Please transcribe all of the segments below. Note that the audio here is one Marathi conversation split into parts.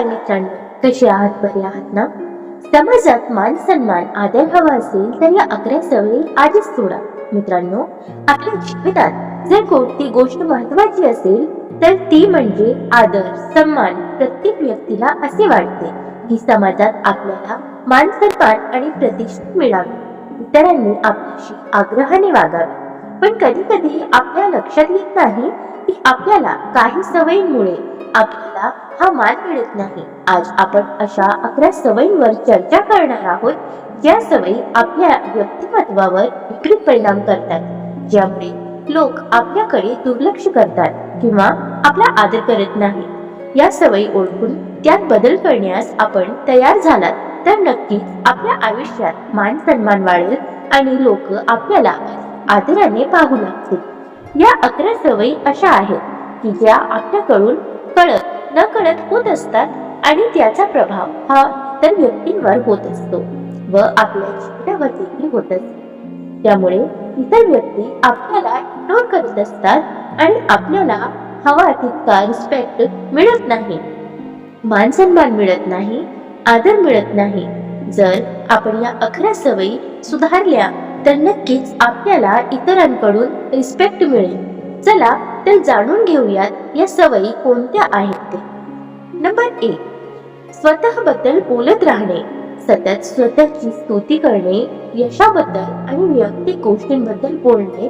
नमस्कार मित्रांनो, कसे आहात? बरे आहात ना? समाजात मान सन्मान आदर हवा असेल तर या 11 सवयी आधीच सोडा. मित्रांनो, आपल्या जीवनात जर कोणती गोष्ट महत्वाची असेल तर ती म्हणजे आदर सन्मान. प्रत्येक व्यक्तीला असे वाटते की समाजात आपल्याला मान सन्मान आणि प्रतिष्ठा मिळावी, इतरांनी आपल्याशी आग्रहाने वागावे. पण कधी कधी आपल्या लक्षात येत नाही की आपल्याला काही सवयींमुळे आपल्याला हा मान मिळत नाही. आज आपण अशा 11 सवयींवर चर्चा करणार आहोत, ज्या सवयी आपल्या व्यक्तिमत्वावर विपरीत परिणाम करतात, ज्यामुळे लोक आपल्याकडे दुर्लक्ष करतात किंवा आपला आदर करत नाही. या सवयी ओळखून त्यात बदल करण्यास आपण तयार झालात तर नक्कीच आपल्या आयुष्यात मान सन्मान वाढेल आणि लोक आपल्याला आदराने पाहू लागतील. या 11 सवयी अशा आहेत की ज्या आपल्याकडून कळत न कळत होत असतात आणि त्याचा प्रभाव हा इतर व्यक्तींवर होत असतो व आपल्या जीवनावर देखील होत असतो. त्यामुळे इतर व्यक्ती आपल्याला इग्नोर करत असतात आणि आपल्याला हवा तितका रिस्पेक्ट मिळत नाही, मान सन्मान मिळत नाही, आदर मिळत नाही. जर आपण या 11 सवयी सुधारल्या तर नक्कीच आपल्याला इतरांकडून रिस्पेक्ट मिळेल. चला तर जाणून घेऊयात या सवयी कोणत्या आहेत ते. नंबर 1, स्वतःबद्दल बोलत राहणे. सतत स्वतःची स्तुती करणे, यशाबद्दल आणि वैयक्तिक गोष्टींबद्दल बोलणे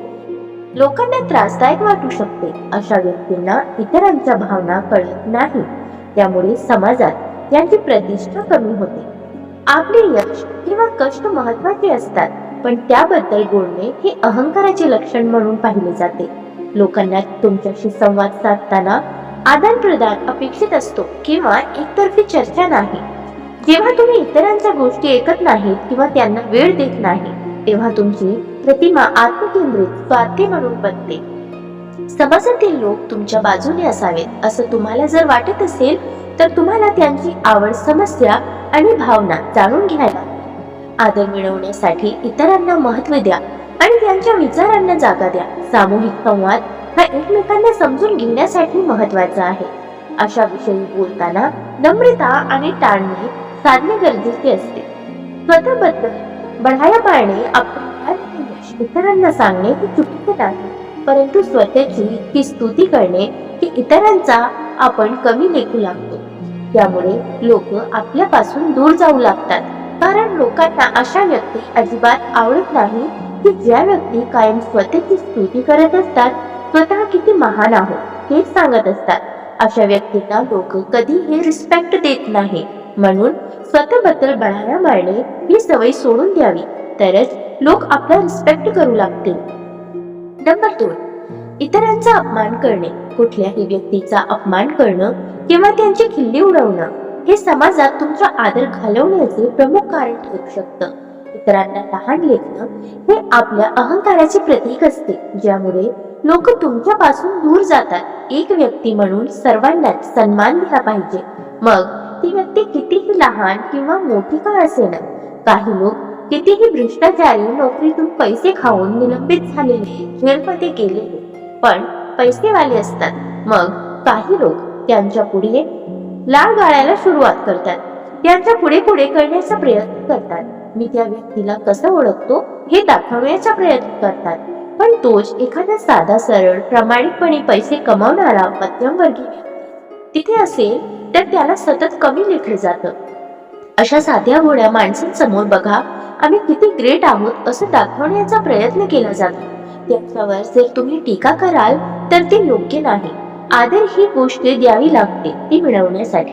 लोकांना त्रासदायक वाटू शकते. अशा व्यक्तींना इतरांच्या भावना कळत नाही, त्यामुळे समाजात त्यांची प्रतिष्ठा कमी होते. आपले यश किंवा कष्ट महत्वाचे असतात, पण त्याबद्दल बोलणे हे अहंकाराचे लक्षण म्हणून पाहिले जाते. लोकांना तुमच्याशी संवाद साधताना आदान प्रदान अपेक्षित असतो किंवा एकतर्फी चर्चा नाही. जेव्हा तुम्ही इतरांच्या गोष्टी ऐकत नाहीत किंवा त्यांना वेळ देत नाही, तेव्हा तुमची प्रतिमा आत्मकेंद्रित स्वार्थी म्हणून बनते. समाजातील लोक तुमच्या बाजूने असावेत असं तुम्हाला जर वाटत असेल तर तुम्हाला त्यांची आवड, समस्या आणि भावना जाणून घ्यायला. आदर मिळवण्यासाठी इतरांना महत्त्व द्या आणि त्यांच्या विचारांना जागा द्या. सामूहिक संवाद हा एकमेकांना समजून घेण्यासाठी महत्वाचा आहे. अशा विषयी बोलताना नम्रता आणि टाळणे साधणे गरजेचे असते. स्वतःबद्दल बढाया पाळणे, आपले यश इतरांना सांगणे हे चुकीचे नाही, परंतु स्वतःची ही स्तुती करणे की इतरांचा आपण कमी लेखू लागतो. त्यामुळे लोक आपल्यापासून दूर जाऊ लागतात, कारण लोकांना अशा व्यक्ती अजिबात आवडत नाही की ज्या व्यक्ती कायम स्वतःची स्तुती करत असतात, स्वतः किती महान आहोत हे सांगत असतात. अशा व्यक्तींना लोक कधीही रिस्पेक्ट देत नाही. म्हणून स्वतःबद्दल बढाया मारणे ही सवय सोडून द्यावी, तरच लोक आपला रिस्पेक्ट करू लागतील. नंबर 2, इतरांचा अपमान करणे. कुठल्याही व्यक्तीचा अपमान करणं किंवा त्यांची खिल्ली उडवणं हे समाजात तुमचा आदर घालवण्याचे प्रमुख कारण ठरू शकतं. इतरांना लहान लेखणं हे आपल्या अहंकाराचे प्रतीक असते, ज्यामुळे लोक तुमच्यापासून दूर जातात. एक व्यक्ती म्हणून सर्वांनाच सन्मान दिला पाहिजे, मग ती व्यक्ती कितीही लहान किंवा मोठी का असेना. काही लोक कितीही भ्रष्टाचारी, नोकरीतून पैसे खाऊन निलंबित झालेले, जेलमध्ये गेलेले पण पैसेवाले असतात. मग काही लोक त्यांच्या पुढे लाळ गाळायला सुरुवात करतात, त्यांच्या पुढे पुढे करण्याचा प्रयत्न करतात. मी त्या व्यक्तीला कसं ओळखतो हे दाखवण्याचा प्रयत्न करतात. पण तोच एखादा साधा, सरळ, प्रामाणिकपणे पैसे कमावणारा मध्यमवर्गीय व्यक्ती तिथे असेल तर त्याला सतत कमी लेखलं जातं. अशा साध्या भोळ्या माणसांसमोर बघा, आम्ही किती ग्रेट आहोत असं दाखवण्याचा प्रयत्न केला जातो. त्याच्यावर जर तुम्ही टीका कराल तर ते योग्य नाही. आदर ही गोष्ट द्यावी लागते ती मिळवण्यासाठी.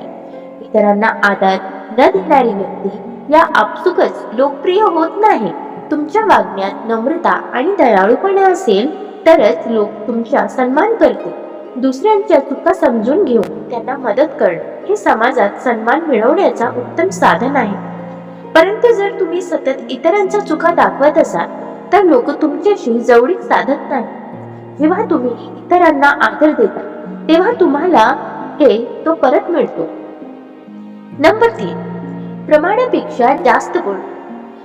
इतरांना आदर न देणारी व्यक्ती या आपसुकच लोकप्रिय होत नाही. तुमच्या वागण्यात नम्रता आणि दयाळूपणा असेल तरच लोक तुमचा सन्मान करतील. दुसऱ्यांच्या चुका समजून घेऊन त्यांना मदत करणं हे समाजात सन्मान मिळवण्याचा उत्तम साधन आहे. परंतु जर तुम्ही सतत इतरांच्या चुका दाखवत असाल तर लोक तुमच्याशी जवळीक साधत नाही. जेव्हा तुम्ही इतरांना आदर देता तेव्हा तुम्हाला तो परत मिळतो. नंबर 3, प्रमाणापेक्षा जास्त बोलणे.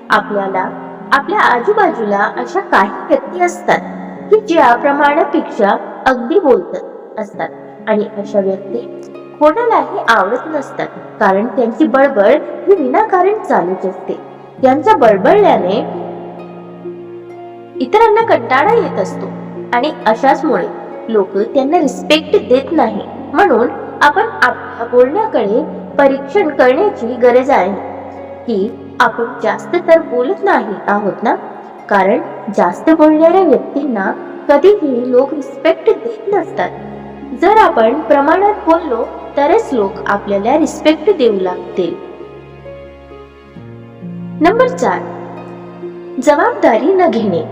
आपल्याला आपल्या आजूबाजूला अशा काही व्यक्ती असतात की ज्या प्रमाणापेक्षा अगदी बोलत असतात आणि अशा व्यक्ती कोणालाही आवडत नसतात, कारण त्यांची बडबड ही विनाकारण चालूच असते. त्यांच्या बडबडल्याने इतरांना कंटाळा येत असतो आणि अशाचमुळे लोक त्यांना रिस्पेक्ट देत नाही. म्हणून आपण आपल्या बोलण्याकडे परीक्षण करण्याची गरज आहे की आपण जास्त तर बोलत नाही आहोत ना. कारण जास्त बोलणाऱ्या व्यक्तींना कधीही लोक रिस्पेक्ट देत नसतात. जर आपण प्रमाणात बोललो तरच लोक आपल्याला रिस्पेक्ट देऊ लागतील. नंबर 4, जबाबदारी न घेणे.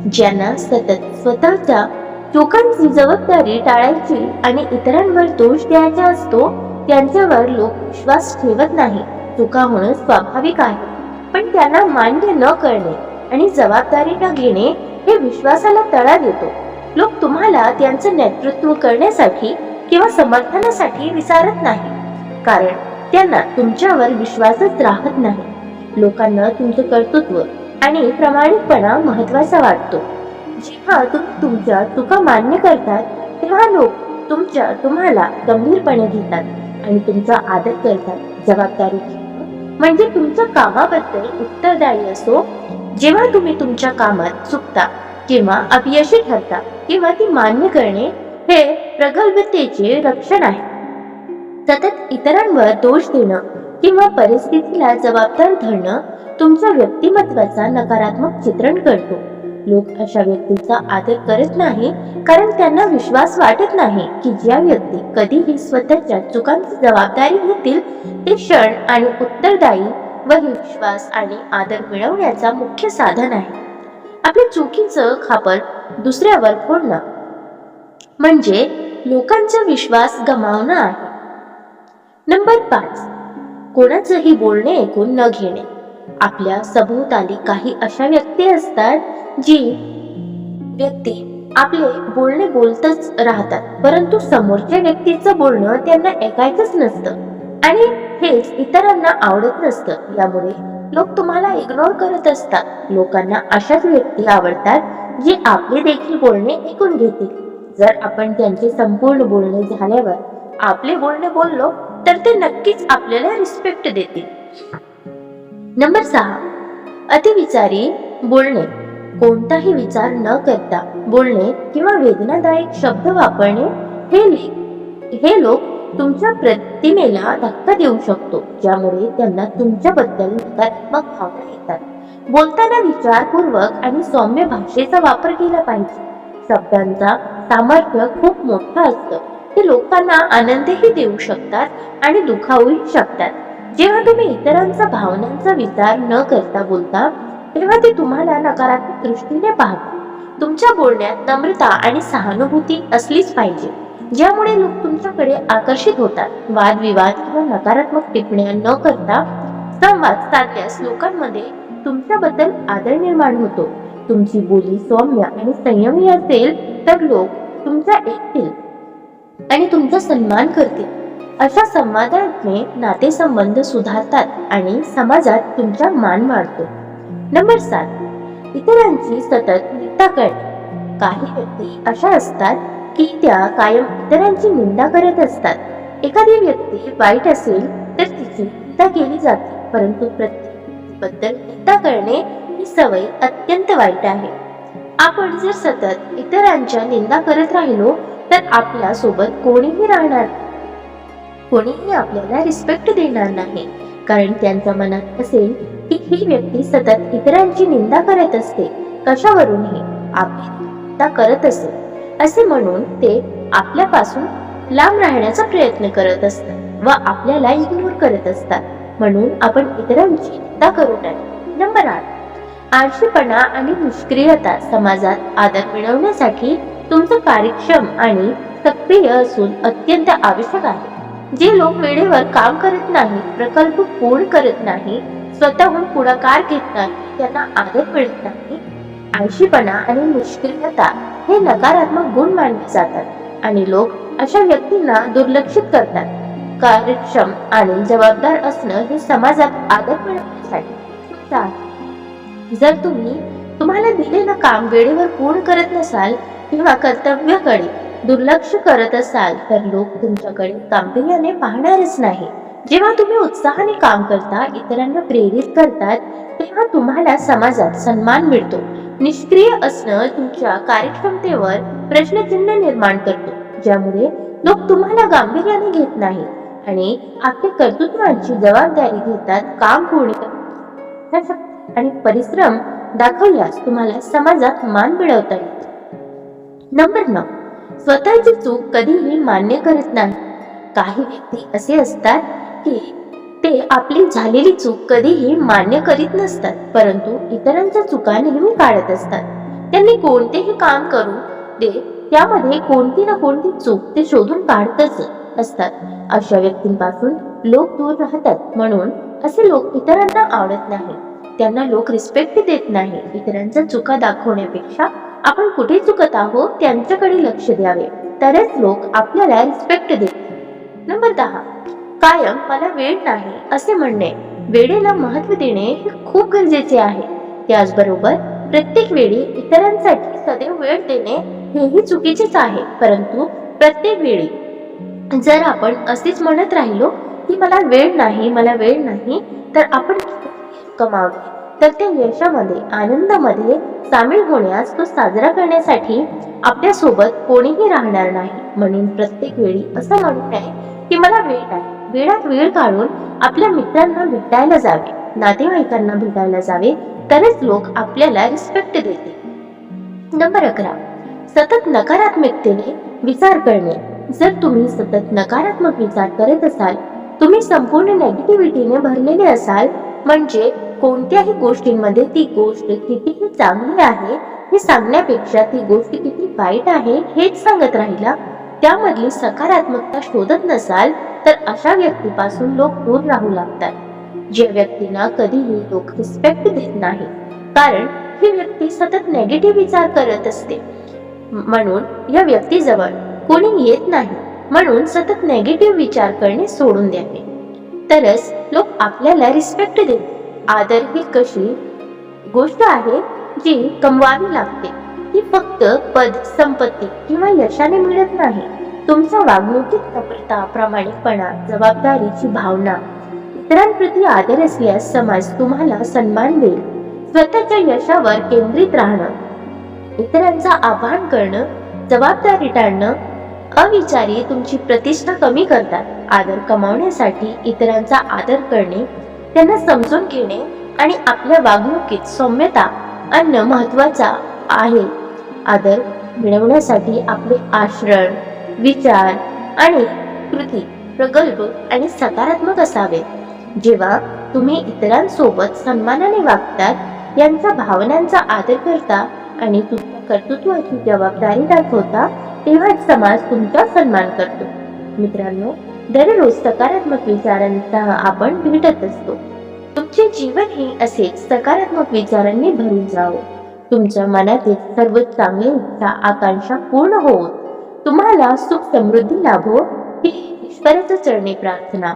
ज्यांना सतत स्वतःच्या चुकांची जबाबदारी टाळायची आणि इतरांवर दोष द्यायचा असतो त्यांच्यावर लोक विश्वास ठेवत नाही. चुका होणं स्वाभाविक आहे, पण त्यांना मान्य न करणे आणि जबाबदारी न घेणे हे विश्वासाला तडा देतो. लोक तुम्हाला त्यांचं नेतृत्व करण्यासाठी किंवा समर्थनासाठी विचारत नाही, कारण त्यांना तुमच्यावर विश्वासच राहत नाही. लोकांना तुमचं कर्तृत्व आणि प्रामाणिकपणा महत्वाचा वाटतो. जेव्हा तुम्ही तुमच्या चुका मान्य करतात तेव्हा लोक तुम्हाला गंभीरपणे घेतात आणि तुमचा आदर करतात. जबाबदारी घेणं म्हणजे तुमच्या कामाबद्दल उत्तरदायी असो. जेव्हा तुम्ही तुमच्या कामात चुकता किंवा अपयशी ठरता किंवा ती मान्य करणे हे प्रगल्भतेचे रक्षण आहे. सतत इतरांवर दोष देणं किंवा परिस्थितीला जबाबदार धरणं तुमच्या व्यक्तिमत्वाचा नकारात्मक चित्रण करतो. लोक अशा व्यक्तीचा आदर करत नाही, कारण त्यांना विश्वास वाटत नाही की ज्या व्यक्ती कधीही स्वतःच्या चुकांची जबाबदारी घेतील ते क्षण आणि उत्तरदायी व विश्वास आणि आदर मिळवण्याचा मुख्य साधन आहे. आपल्या चुकीचं खापर दुसऱ्यावर फोडणं म्हणजे लोकांचा विश्वास गमावणं आहे. नंबर 5, कोणाचंही बोलणे ऐकून न घेणे. आपल्या सभोवताली काही अशा व्यक्ती असतात जी व्यक्ती आपले बोलणे बोलतच राहतात, परंतु समोरच्या व्यक्तीचं बोलणं त्यांना ऐकायचंच नसतं आणि हेच इतरांना आवडत नसतं. यामुळे लोक तुम्हाला इग्नोर करत असतात. लोकांना अशाच व्यक्ती आवडतात जे आपले देखील बोलणे ऐकून घेतील. जर आपण त्यांचे संपूर्ण बोलणे झाल्यावर आपले बोलणे बोललो तर ते नक्कीच आपल्याला रिस्पेक्ट देतील. नंबर 6, अतिविचारी बोलणे. कोणताही विचार न करता बोलणे किंवा वेदनादायक शब्द वापरणे हे लोक तुमच्या प्रतिमेला धक्का देऊ शकतो, ज्यामुळे त्यांना तुमच्याबद्दल नकारात्मक भावना येतात. बोलताना विचारपूर्वक आणि सौम्य भाषेचा वापर केला पाहिजे. शब्दांचा सामर्थ्य खूप मोठं असतं. ते लोकांना आनंदही देऊ शकतात आणि दुखावूही शकतात. जेव्हा तुम्ही इतरांच्या भावनांचा विचार न करता बोलता तेव्हा ते तुम्हाला नकारात्मक दृष्टीने पाहतात. तुमच्या बोलण्यात नम्रता आणि सहानुभूती असलीच पाहिजे, ज्यामुळे लोक तुमच्याकडे आकर्षित होतात. वादविवाद किंवा नकारात्मक टिप्पण्या न करता संवाद साधल्यास लोकांमध्ये तुमच्याबद्दल आदर निर्माण होतो. तुमची बोली सौम्य आणि संयमी असेल तर लोक तुमच्या ऐकतील आणि तुमचा सन्मान करतील. अशा संवादाने नातेसंबंध सुधारतात आणि समाजात तुमचा मान वाढतो. नंबर 7, इतरांची सतत निंदा करणे. काही व्यक्ती अशा असतात की त्या कायम इतरांची निंदा करत असतात. एखादी व्यक्ती वाईट असेल तर तिची निंदा केली जाते, परंतु प्रत्येकाबद्दल निंदा करणे ही सवय अत्यंत वाईट आहे. आपण जर सतत इतरांच्या निंदा करत राहिलो तर आपल्या सोबत कोणीही राहणार, कोणीही आपल्याला रिस्पेक्ट देणार नाही, कारण त्यांच्या मनात असेल की ही व्यक्ती सतत इतरांची निंदा करत असते, कशावरूनही आपली निंदा करत असेल असे म्हणून ते आपल्यापासून लांब राहण्याचा प्रयत्न करत असतात व आपल्याला इग्नोर करत असतात. म्हणून आपण इतरांची निंदा करू नये. नंबर 8, आळशीपणा आणि निष्क्रियता. समाजात आदर मिळवण्यासाठी तुमचं कार्यक्षम आणि सक्रिय असून अत्यंत आवश्यक आहे. जे लोक वेळेवर काम करत नाही, प्रकल्प पूर्ण करत नाही, स्वतःहून पुढाकार घेत नाही, त्यांना आदर मिळत नाही. आळशीपणा आणि निष्क्रियता हे नकारात्मक गुण मानले जातात आणि लोक अशा व्यक्तींना दुर्लक्षित करतात. कार्यक्षम आणि जबाबदार असणं हे समाजात आदर मिळवण्यासाठी आहे. जर तुम्हाला दिलेलं काम वेळेवर पूर्ण करत नसाल किंवा कर्तव्याकडे दुर्लक्ष करत असाल तर लोक तुमच्याकडे गांभीर्याने पाहणारच नाही. जेव्हा तुम्ही उत्साहाने काम करता, इतरांना प्रेरित करतात, तेव्हा तुम्हाला समाजात सन्मान मिळतो. निष्क्रिय असणं तुमच्या कार्यक्षमतेवर प्रश्नचिन्ह निर्माण करतो, ज्यामुळे लोक तुम्हाला गांभीर्याने घेत नाही आणि आपल्या कर्तृत्वाची जबाबदारी घेतात. काम पूर्ण आणि परिश्रम दाखवल्यास तुम्हाला समाजात मान मिळवता येतो. नंबर 9, स्वतःची चूक कधीही मान्य करत नाही. काही व्यक्ती असे असतात की ते आपली झालेली चूक कधीही मान्य करीत नसतात, परंतु इतरांच्या चुका नेहमी काढत असतात. त्यांनी कोणतेही काम करू दे, त्यामध्ये कोणती ना कोणती चूक ते शोधून काढतच असतात. अशा व्यक्तींपासून लोक दूर राहतात. म्हणून असे लोक इतरांना आवडत नाही. त्यांना लोक रिस्पेक्ट देत नाही. इतरांच्या चुका दाखवण्यापेक्षा आपण कुठे चुकत आहोत त्यांच्याकडे लक्ष द्यावे, तरच लोक आपल्याला रिस्पेक्ट देतील. नंबर 10, कायम मला वेळ नाही असे म्हणणे. वेळेला महत्त्व देणे हे खूप गरजेचे आहे. त्याचबरोबर प्रत्येक वेळी इतरांसाठी सदैव वेळ देणे हेही चुकीचेच आहे. परंतु प्रत्येक वेळी जर आपण असेच म्हणत राहिलो की मला वेळ नाही, तर आपण कमावले, तर त्या यशामध्ये आनंदामध्ये सामील होण्यास, तो साजरा करण्यासाठी आपल्या सोबत कोणीही राहणार नाही. म्हणून प्रत्येक वेळी असं म्हणू नये की मला वेळ नाही. वेळात वेळ काढून आपल्या मित्रांना भेटायला जावे, नातेवाईकांना भेटायला जावे, तरच लोक आपल्याला रिस्पेक्ट देतील. नंबर 11, सतत नकारात्मकतेने विचार करणे. जर तुम्ही सतत नकारात्मक विचार करत असाल, तुम्ही संपूर्ण नेगेटिव्हिटीने भरलेले असाल, म्हणजे कोणत्याही गोष्टींमध्ये ती गोष्ट कितीही चांगली आहे हे सांगण्यापेक्षा ती गोष्ट किती वाईट आहे हेच सांगत राहिला, त्यामधली सकारात्मकता शोधत नसाल, तर अशा व्यक्तीपासून लोक दूर राहू लागतात. ज्या व्यक्तींना कधीही लोक रिस्पेक्ट देत नाही, कारण ही व्यक्ती सतत नेगेटिव्ह विचार करत असते. म्हणून या व्यक्तीजवळ कोणी येत नाही. म्हणून सतत नेगेटिव्ह विचार करणे सोडून द्यावे, तरच लोक आपल्याला रिस्पेक्ट देतील. आदर ही कशी गोष्ट आहे जी कमवावी लागते. ती फक्त पद, संपत्ती किंवा यशाने मिळत नाही. तुमच्या वागणुकीत नम्रता, प्रामाणिकपणा, जबाबदारीची भावना, इतरांप्रती आदर असल्यास समाज तुम्हाला सन्मान देईल. स्वतःच्या यशावर केंद्रित राहणं, इतरांचा आवाहन करणं, जबाबदारी टाळणं, अविचारी तुमची प्रतिष्ठा कमी करतात. आदर कमावण्यासाठी इतरांचा आदर करणे, त्यांना समजून घेणे आणि आपल्या वागणुकीत सौम्यता आणणं महत्वाचा आहे. आदर मिळवण्यासाठी आपले आचरण, विचार आणि कृती प्रगल्भ आणि सकारात्मक असावे. जेव्हा तुम्ही इतरांसोबत सन्मानाने वागतात, यांच्या भावनांचा आदर करता आणि तुमच्या कर्तृत्वाची जबाबदारी दाखवता, तेव्हा समाज तुमचा सन्मान करतो. मित्रांनो, दररोज सकारात्मक विचारांचा आपण भेटत असतो. तुमचे जीवन हे असेच सकारात्मक विचारांनी भरून जावो. तुमच्या मनातील सर्व चांगल्या इच्छा, आकांक्षा पूर्ण होत तुम्हाला सुख समृद्धी लाभो, ही ईश्वराच्या चरणी प्रार्थना.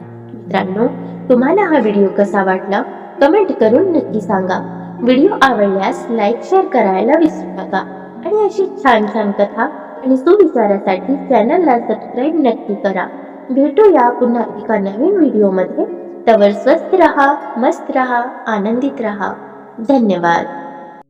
मित्रांनो, तुम्हाला हा व्हिडिओ कसा वाटला कमेंट करून नक्की सांगा. व्हिडिओ आवडल्यास लाईक, शेअर करायला विसरू नका. आणि अशी छान छान कथा आणि सुविचारासाठी चॅनलला सबस्क्राईब नक्की करा. भेटूया पुन्हा एका नवीन व्हिडिओमध्ये. तवर स्वस्थ रहा, मस्त रहा, आनंदित रहा. धन्यवाद.